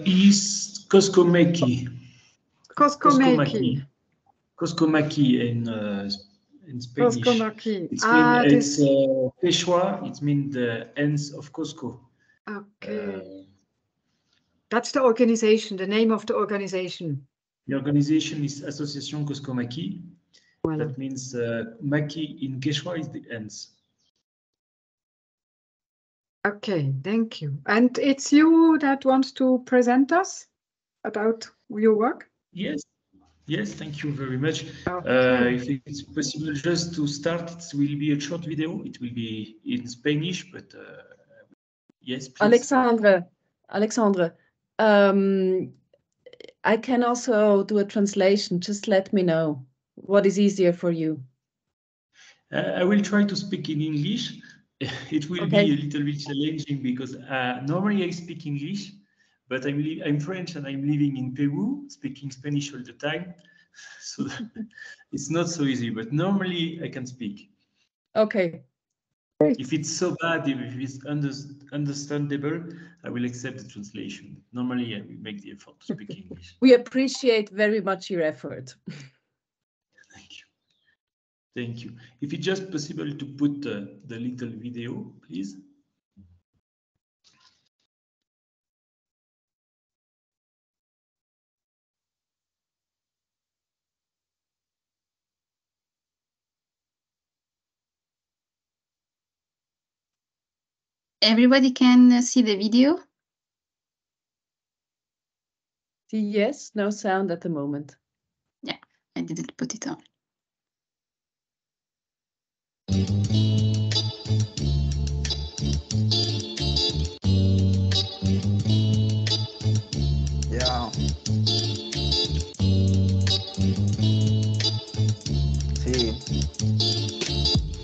Is Qosqo Makhi. Qosqo Makhi. Qosqo Makhi in Spanish. Qosqo Makhi. It's Quechua. It means the ends of Qosqo. Okay. That's the organization, the name of the organization. The organization is Association Qosqo Makhi. Voilà. That means Makhi in Quechua is the ends. Okay, thank you. And it's you that wants to present us about your work? Yes. Yes, thank you very much. Okay. If it's possible just to start, it will be a short video. It will be in Spanish, but yes, please. Alexandre, I can also do a translation. Just let me know what is easier for you. I will try to speak in English. It will be a little bit challenging because normally I speak English, but I'm French and I'm living in Peru, speaking Spanish all the time. So it's not so easy, but normally I can speak. Okay. If it's so bad, if it's understandable, I will accept the translation. Normally I will make the effort to speak English. We appreciate very much your effort. Thank you. Thank you. If it's just possible to put the little video, please. Everybody can see the video? Yes, no sound at the moment. Yeah, I didn't put it on. Yeah. Sí.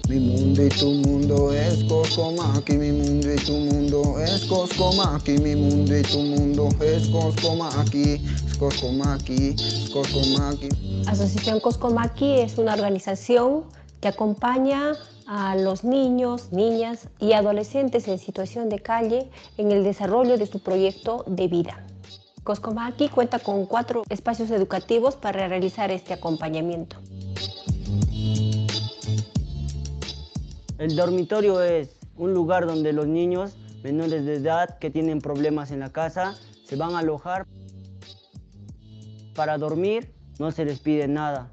Mi mundo y tu mundo es Qosqo Makhi, mi mundo y tu mundo es Qosqo Makhi, mi mundo y tu mundo es Qosqo Makhi, Qosqo Makhi, Qosqo Makhi. Asociación Qosqo Makhi es una organización que acompaña a los niños, niñas y adolescentes en situación de calle en el desarrollo de su proyecto de vida. Qosqo Makhi cuenta con 4 espacios educativos para realizar este acompañamiento. El dormitorio es un lugar donde los niños menores de edad que tienen problemas en la casa se van a alojar. Para dormir no se les pide nada,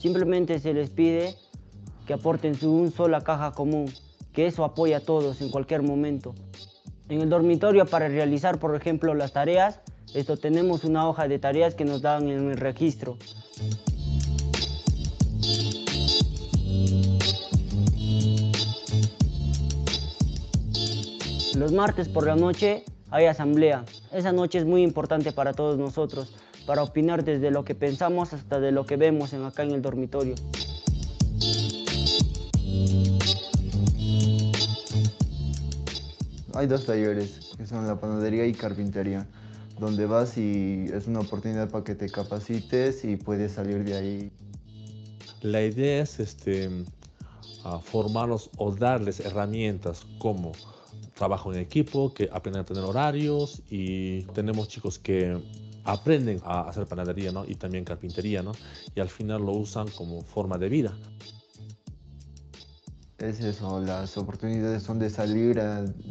simplemente se les pide que aporten una sola caja común, que eso apoya a todos en cualquier momento. En el dormitorio para realizar, por ejemplo, las tareas, tenemos una hoja de tareas que nos dan en el registro. Los martes por la noche hay asamblea. Esa noche es muy importante para todos nosotros, para opinar desde lo que pensamos hasta de lo que vemos acá en el dormitorio. Hay 2 talleres, que son la panadería y carpintería, donde vas y es una oportunidad para que te capacites y puedes salir de ahí. La idea es formarlos o darles herramientas como trabajo en equipo, que aprendan a tener horarios, y tenemos chicos que aprenden a hacer panadería, ¿no? Y también carpintería, ¿no? Y al final lo usan como forma de vida. Es eso, las oportunidades son de salir,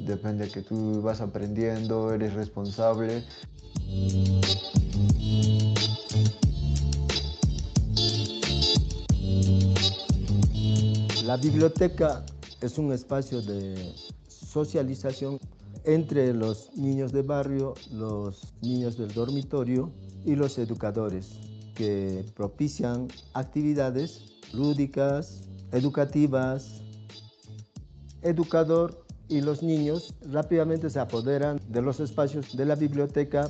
depende de que tú vas aprendiendo, eres responsable. La biblioteca es un espacio de socialización entre los niños de barrio, los niños del dormitorio y los educadores, que propician actividades lúdicas, educativas. Educador y los niños rápidamente se apoderan de los espacios de la biblioteca.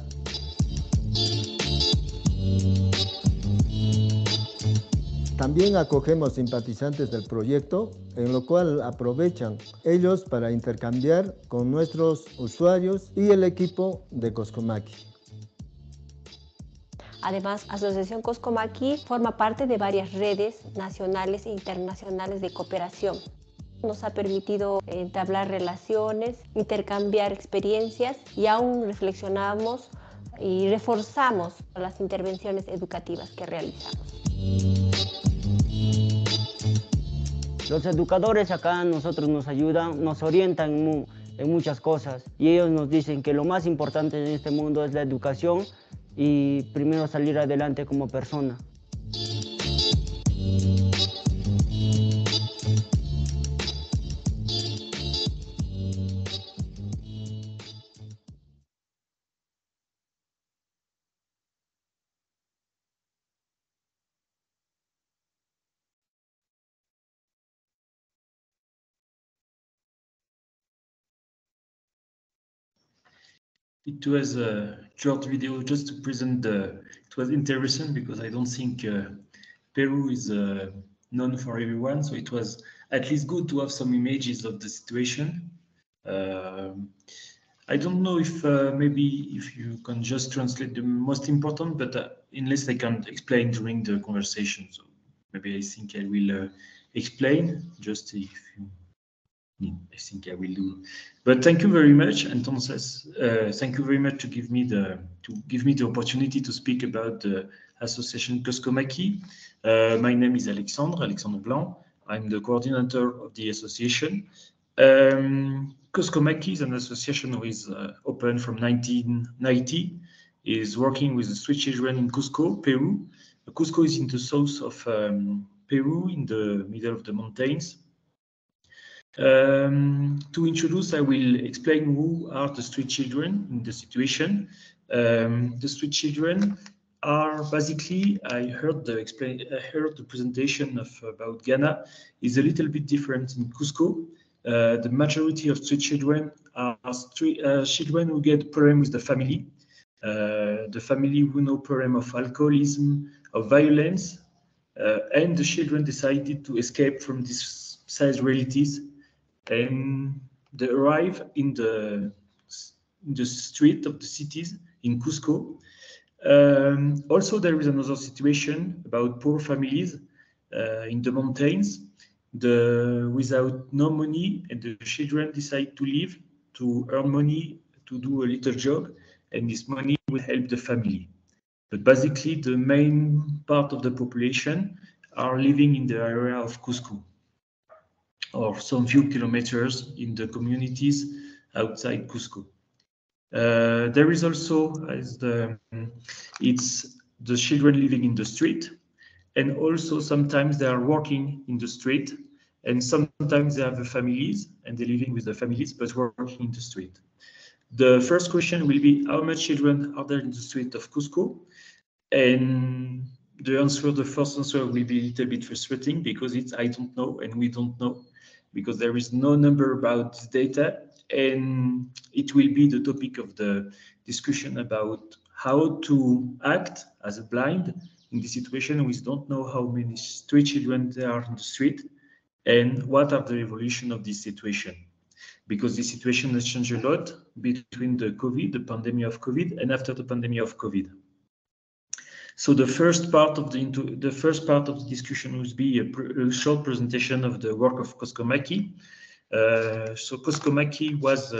También acogemos simpatizantes del proyecto, en lo cual aprovechan ellos para intercambiar con nuestros usuarios y el equipo de Qosqo Makhi. Además, Asociación Qosqo Makhi forma parte de varias redes nacionales e internacionales de cooperación. Nos ha permitido entablar relaciones, intercambiar experiencias y aún reflexionamos y reforzamos las intervenciones educativas que realizamos. Los educadores acá a nosotros nos ayudan, nos orientan en muchas cosas y ellos nos dicen que lo más importante en este mundo es la educación y primero salir adelante como persona. It was a short video just to present it was interesting because I don't think Peru is known for everyone. So it was at least good to have some images of the situation. I don't know if maybe if you can just translate the most important, but unless I can explain during the conversation. So maybe I think I will explain just if you I think I will do. But thank you very much, Entonces. Thank you very much to give me the opportunity to speak about the association Qosqo Makhi. My name is Alexandre Blanc. I'm the coordinator of the association. Qosqo Makhi is an association who is open from 1990. Is working with the street children in Qosqo, Peru. Qosqo is in the south of Peru, in the middle of the mountains. To introduce, I will explain who are the street children in the situation. The street children are basically, I heard the presentation about Ghana is a little bit different in Qosqo. The majority of street children are children who get problem with the family who know problem of alcoholism, of violence, and the children decided to escape from these sad realities. And they arrive in the street of the cities in Qosqo. Also, there is another situation about poor families in the mountains, without no money, and the children decide to leave to earn money to do a little job, and this money will help the family. But basically, the main part of the population are living in the area of Qosqo, or some few kilometers in the communities outside Qosqo. There is also it's the children living in the street, and also sometimes they are working in the street, and sometimes they have the families and they're living with the families but working in the street. The first question will be, how much children are there in the street of Qosqo? And the first answer will be a little bit frustrating because it's I don't know and we don't know, because there is no number about this data, and it will be the topic of the discussion about how to act as a blind in this situation. We don't know how many street children there are in the street and what are the evolution of this situation, because the situation has changed a lot between the pandemic of COVID, and after the pandemic of COVID. So the first part of the discussion will be a short presentation of the work of Qosqo Makhi. So Qosqo Makhi was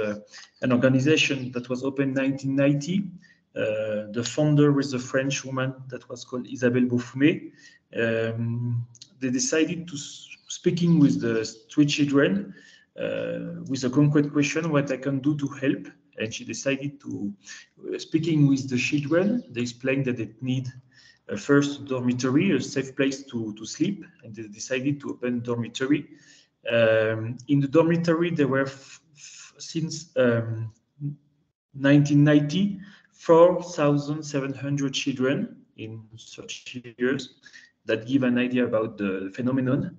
an organization that was opened in 1990. The founder was a French woman that was called Isabelle Beaufoumet. They decided to speaking with the street children with a concrete question, what I can do to help. And she decided to, speaking with the children, they explained that they need first dormitory, a safe place to sleep, and they decided to open dormitory. In the dormitory, there were since 1990, 4,700 children in such years. That give an idea about the phenomenon.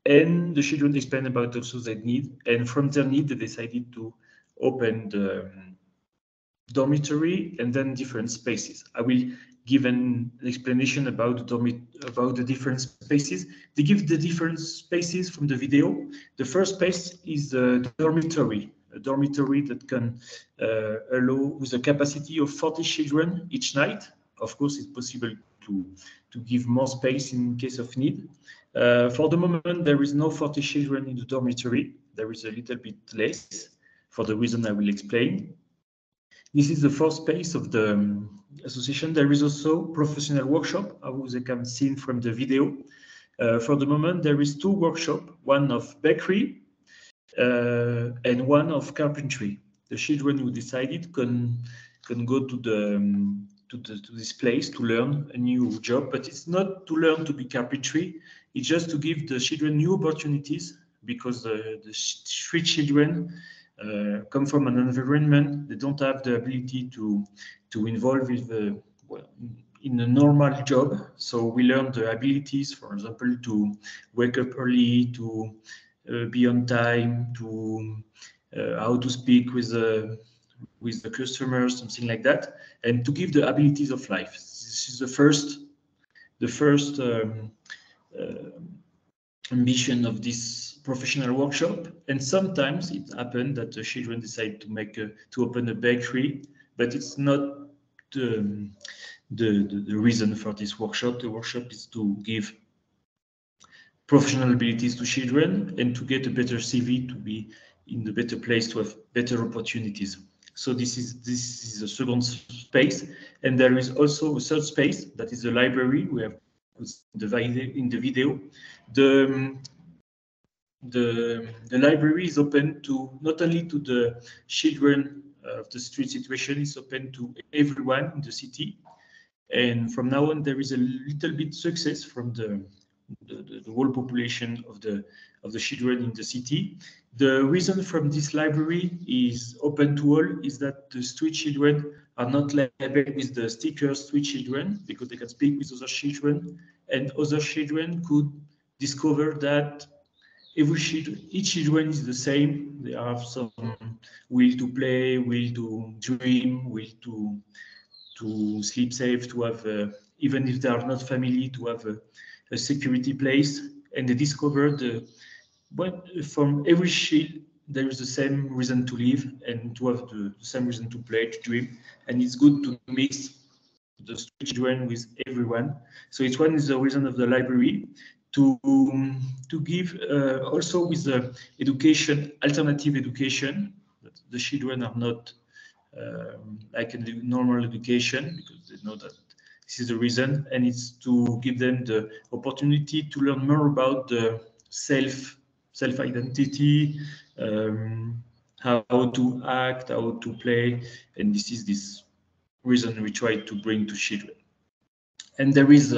And the children explain about also their need, and from their need, they decided to open the dormitory and then different spaces. I will give an explanation about the different spaces. They give the different spaces from the video. The first space is the dormitory, a dormitory that can allow with a capacity of 40 children each night. Of course, it's possible to give more space in case of need. For the moment, there is no 40 children in the dormitory. There is a little bit less for the reason I will explain. This is the first space of the association, there is also professional workshop, as you can see from the video. For the moment, there is 2 workshops, one of bakery and one of carpentry. The children who decided can go to this place to learn a new job, but it's not to learn to be carpentry. It's just to give the children new opportunities, because the 3 children come from an environment they don't have the ability to involve with in a normal job. So we learn the abilities, for example, to wake up early, to be on time, to how to speak with the customers, something like that, and to give the abilities of life. This is the first ambition of this professional workshop. And sometimes it happened that the children decide to open a bakery, but it's not the reason for this workshop. The workshop is to give professional abilities to children and to get a better CV, to be in the better place, to have better opportunities. So this is the second space, and there is also a third space that is the library. We have put in the video. The library is open to not only to the children of the street situation, it's open to everyone in the city. And from now on, there is a little bit success from the whole population of the children in the city. The reason from this library is open to all is that the street children are not labeled with the sticker street children, because they can speak with other children, and other children could discover that each children is the same. They have some will to play, will to dream, will to sleep safe, to have even if they are not family, to have a security place. And they discovered from every child there is the same reason to live and to have the same reason to play, to dream. And it's good to mix the children with everyone. So it's one is the reason of the library, to give also with the education, alternative education, that the children are not like a normal education, because they know that this is the reason, and it's to give them the opportunity to learn more about the self-identity, how to act, how to play, and this is this reason we try to bring to children. And there is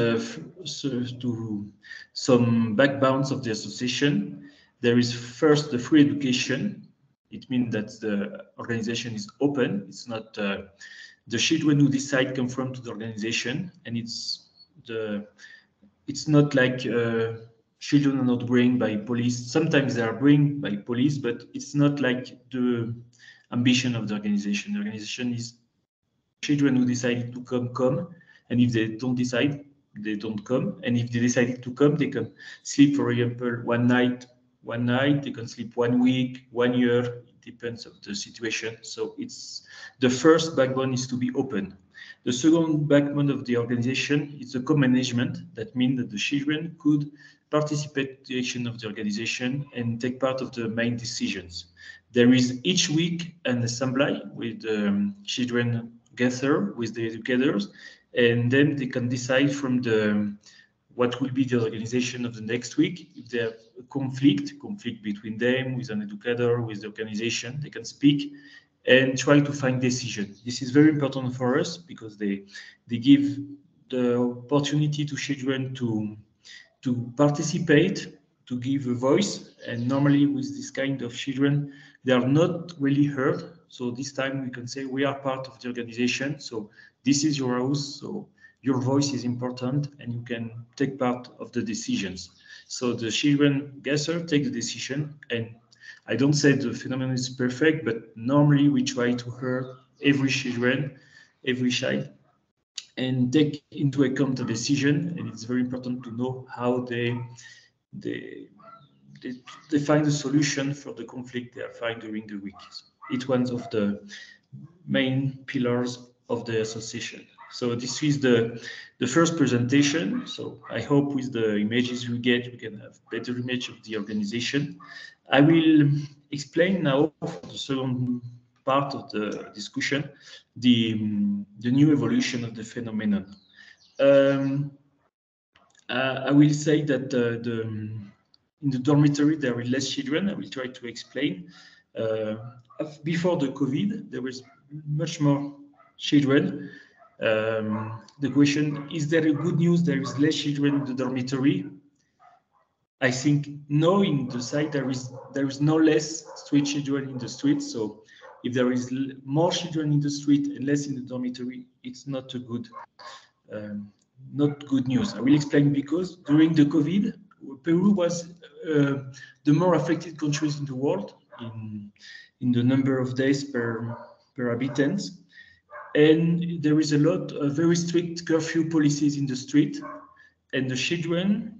some backbones of the association. There is first the free education. It means that the organization is open. It's not the children who decide come from to the organization, and it's not like children are not brought by police. Sometimes they are brought by police, but it's not like the ambition of the organization. The organization is children who decide to come, and if they don't decide, they don't come. And if they decided to come, they can sleep, for example, one night, they can sleep 1 week, 1 year, it depends on the situation. So it's the first backbone is to be open. The second backbone of the organization is the co-management. That means that the children could participate in the action of the organization and take part of the main decisions. There is each week an assembly with children gather with the educators, and then they can decide from what will be the organization of the next week. If they have a conflict between them, with an educator, with the organization, they can speak and try to find decision. This is very important for us, because they give the opportunity to children to participate, to give a voice. And normally with this kind of children, they are not really heard. So this time we can say we are part of the organization. So this is your house. So your voice is important, and you can take part of the decisions. So the children gather, take the decision, and I don't say the phenomenon is perfect, but normally we try to hear every child, and take into account the decision. And it's very important to know how they find a solution for the conflict they are find during the week. It's one of the main pillars of the association. So this is the first presentation. So I hope with the images we get, we can have better image of the organization. I will explain now for the second part of the discussion, the new evolution of the phenomenon. I will say that in the dormitory there are less children. I will try to explain. Before the COVID, there was much more children. The question, is there a good news? There is less children in the dormitory. I think no, in the site there is no less street children in the street. So if there is more children in the street and less in the dormitory, it's not a good news. I will explain because during the COVID, Peru was the more affected countries in the world in the number of days per habitant. And there is a lot of very strict curfew policies in the street, and the children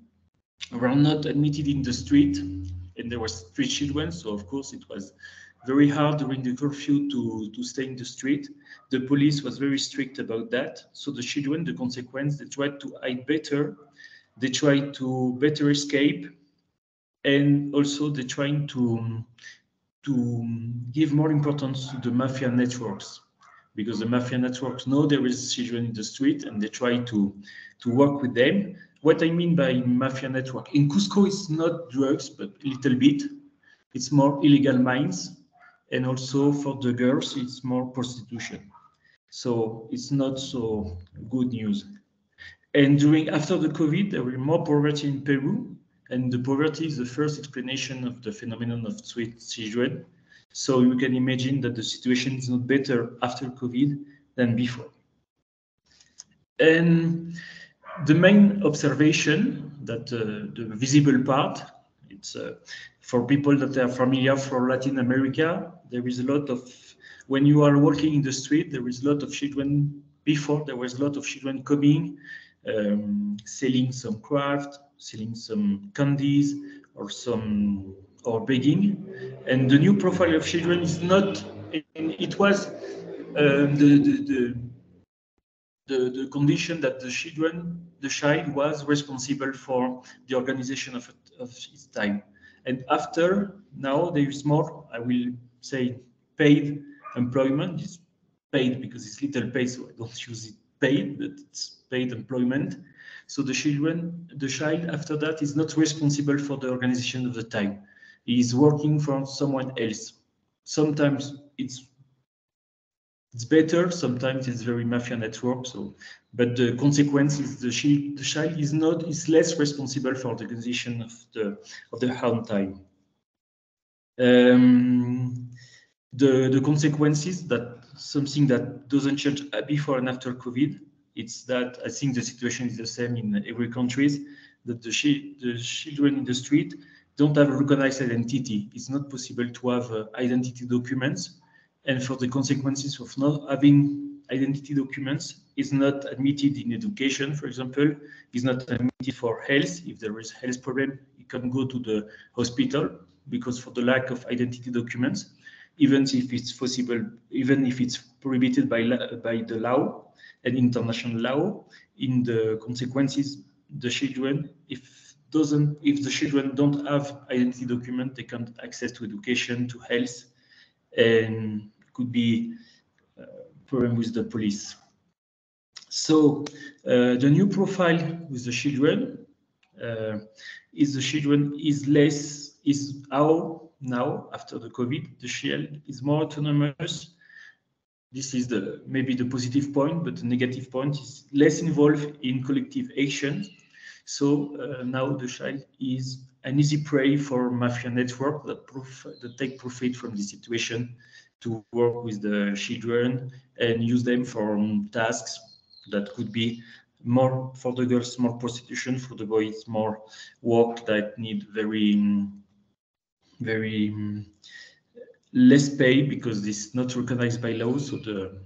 were not admitted in the street, and there were street children, so of course it was very hard during the curfew to stay in the street. The police was very strict about that, so the children, the consequence, they tried to hide better, they tried to better escape, and also they trying to give more importance to the mafia networks, because the mafia networks know there is children in the street and they try to work with them. What I mean by mafia network, in Qosqo, it's not drugs, but a little bit. It's more illegal mines. And also for the girls, it's more prostitution. So it's not so good news. And after the COVID, there were more poverty in Peru. And the poverty is the first explanation of the phenomenon of street children. So you can imagine that the situation is not better after COVID than before. And the main observation, that the visible part, it's for people that are familiar for Latin America, there is a lot of, when you are walking in the street, there is a lot of children. Before, there was a lot of children coming, selling some craft, selling some candies, or begging. And the new profile of children is not, it was the condition that the child was responsible for the organization of his time. And after, now there is more, I will say, paid employment. It's paid because it's little paid, so I don't use it paid, but it's paid employment. So the child after that is not responsible for the organization of the time. He is working for someone else. Sometimes it's better, sometimes it's very mafia network. So, but the consequence is the child is less responsible for the organization of the home time. The consequences, that something that doesn't change before and after COVID, it's that I think the situation is the same in every country, that the children in the street don't have a recognized identity. It's not possible to have identity documents. And for the consequences of not having identity documents, is not admitted in education, for example, is not admitted for health. If there is health problem, you can go to the hospital, because for the lack of identity documents, even if it's possible, even if it's prohibited by the law and international law, in the consequences, the children, if the children don't have identity document, they can't access to education, to health, and could be a problem with the police. So the new profile with the children is how now, after the COVID, the child is more autonomous. This is maybe the positive point, but the negative point is less involved in collective action. So now the child is an easy prey for mafia network that take profit from the situation to work with the children and use them for tasks that could be more, for the girls, more prostitution, for the boys, more work that need very less pay, because this is not recognized by law. So the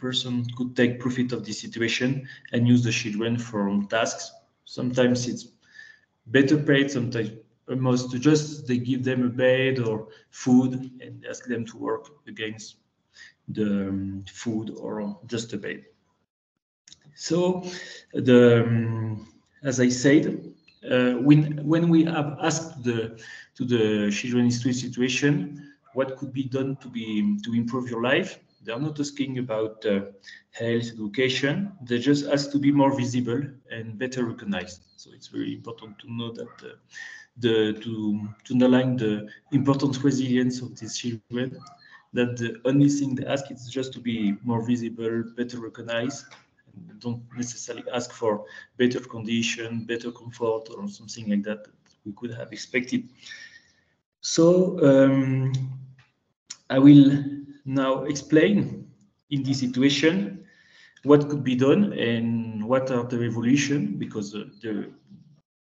person could take profit of the situation and use the children for tasks. Sometimes it's better paid, sometimes almost just they give them a bed or food and ask them to work against the food or just a bed. So as I said, when we have asked to the children in street situation, what could be done to improve your life. They are not asking about health, education. They just ask to be more visible and better recognized. So it's very important to know that to underline the important resilience of these children. That the only thing they ask is just to be more visible, better recognized. And don't necessarily ask for better condition, better comfort, or something like that we could have expected. So I will now explain in this situation what could be done and what are the evolution, because the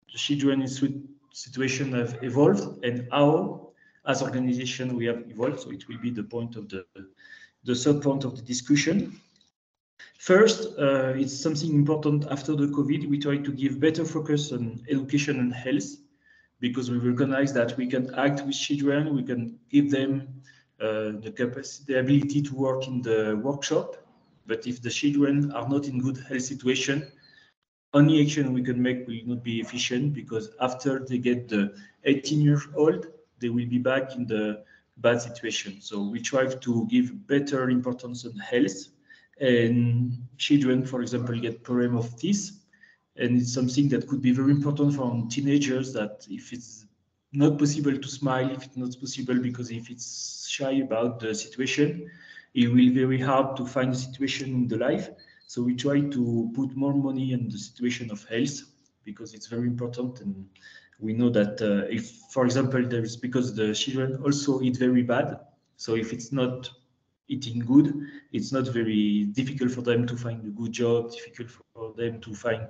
children in situation have evolved and how as organization we have evolved. So it will be the point of the third point of the discussion. First, it's something important after the COVID. We try to give better focus on education and health, because we recognize that we can act with children, we can give them the capacity, the ability to work in the workshop. But if the children are not in good health situation, only action we can make will not be efficient, because after they get the 18 years old, they will be back in the bad situation. So we try to give better importance on health, and children, for example, get problem of teeth. And it's something that could be very important for teenagers, that if it's not possible to smile, if it's not possible because if it's shy about the situation, it will be very hard to find a situation in the life. So we try to put more money in the situation of health, because it's very important. And we know that if, for example, there is, because the children also eat very bad. So if it's not eating good, it's not very difficult for them to find a good job, difficult for them to find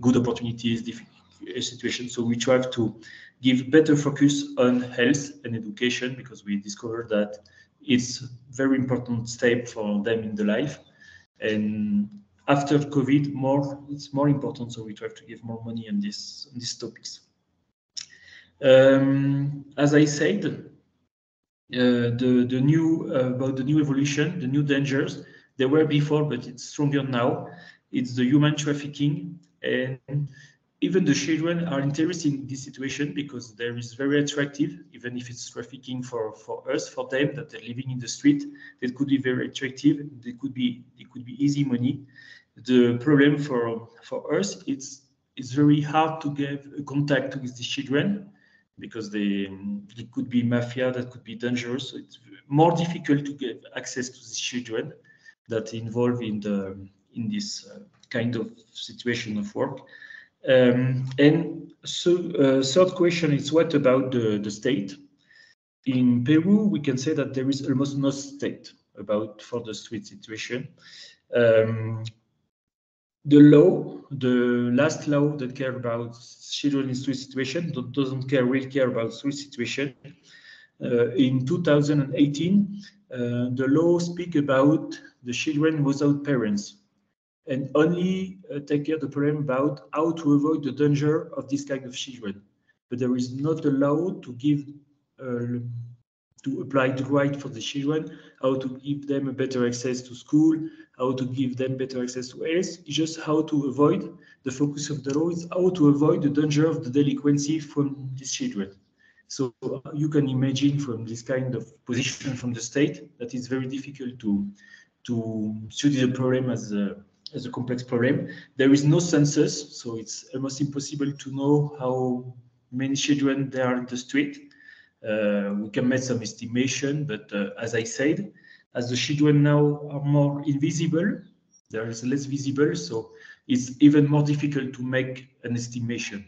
good opportunities, situations. So we try to give better focus on health and education, because we discovered that it's very important step for them in the life. And after COVID, it's more important. So we try to give more money on these topics. As I said, the new about the new evolution, the new dangers, they were before, but it's stronger now. It's the human trafficking, and even the children are interested in this situation, because there is very attractive, even if it's trafficking for us, for them that they're living in the street. It could be very attractive. It could be easy money. The problem for us, it's very hard to get contact with the children, because it could be mafia, that could be dangerous. So it's more difficult to get access to the children that involve in this kind of situation of work. And so third question is, what about the state? In Peru, we can say that there is almost no state for the street situation. The last law that care about children in street situation doesn't really care about street situation. In 2018, the law speak about the children without parents, and only take care of the problem about how to avoid the danger of this kind of children. But there is not a law to give to apply the right for the children, how to give them a better access to school, how to give them better access to health. It's just how to avoid. The focus of the law is how to avoid the danger of the delinquency from these children. So you can imagine from this kind of position from the state that it's very difficult to study the problem as a complex problem. There is no census, so it's almost impossible to know how many children there are in the street. We can make some estimation, but as I said, as the children now are more invisible, there is less visible, so it's even more difficult to make an estimation.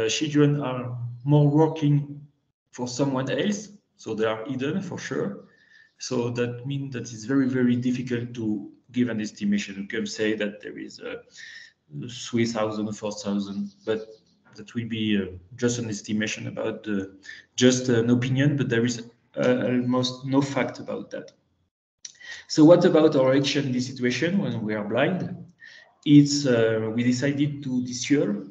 Children are more working for someone else, so they are hidden for sure. So that means that it's very, very difficult to give an estimation. You can say that there is 3,000 or 4,000, but that will be just an estimation about just an opinion, but there is almost no fact about that. So what about our action in this situation when we are blind? It's we decided to this year.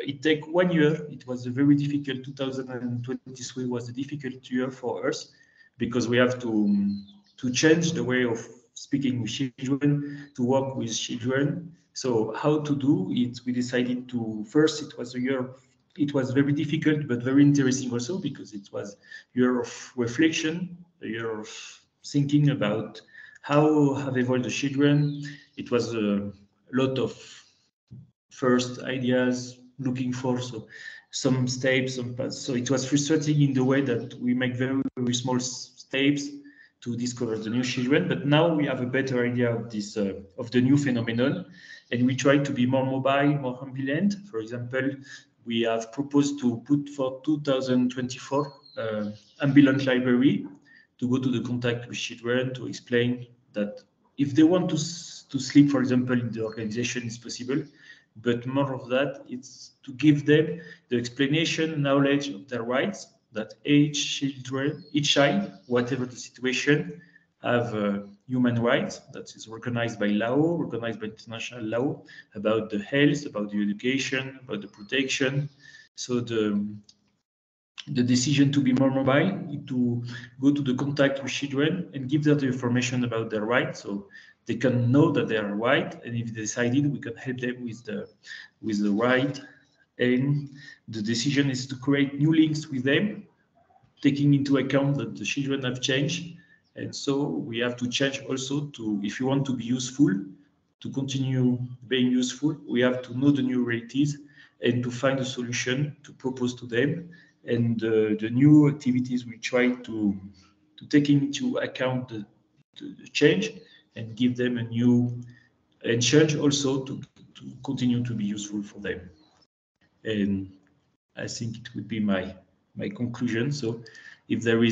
It take 1 year. It was a very difficult. 2023 was a difficult year for us, because we have to change the way of speaking with children, to work with children. So how to do it? We decided to, first, it was a year it was very difficult, but very interesting also, because it was a year of reflection, a year of thinking about how have evolved the children. It was a lot of first ideas, looking for some steps, some paths. So it was frustrating in the way that we make very, very small steps to discover the new children. But now we have a better idea of this of the new phenomenon, and we try to be more mobile, more ambulant. For example, we have proposed to put for 2024 ambulant library to go to the contact with children, to explain that if they want to sleep, for example, in the organization, it's possible. But more of that, it's to give them the explanation, knowledge of their rights, that each child, whatever the situation, have human rights that is recognized by law, recognized by international law, about the health, about the education, about the protection. So the decision to be more mobile, to go to the contact with children and give them the information about their rights, so they can know that they are right, and if they decided, we can help them with the right. And the decision is to create new links with them, taking into account that the children have changed, and so we have to change also to, if you want to be useful, to continue being useful, we have to know the new realities and to find a solution to propose to them. And the new activities we try to take into account the change and give them a new, and change also to continue to be useful for them. And I think it would be my conclusion. So if there is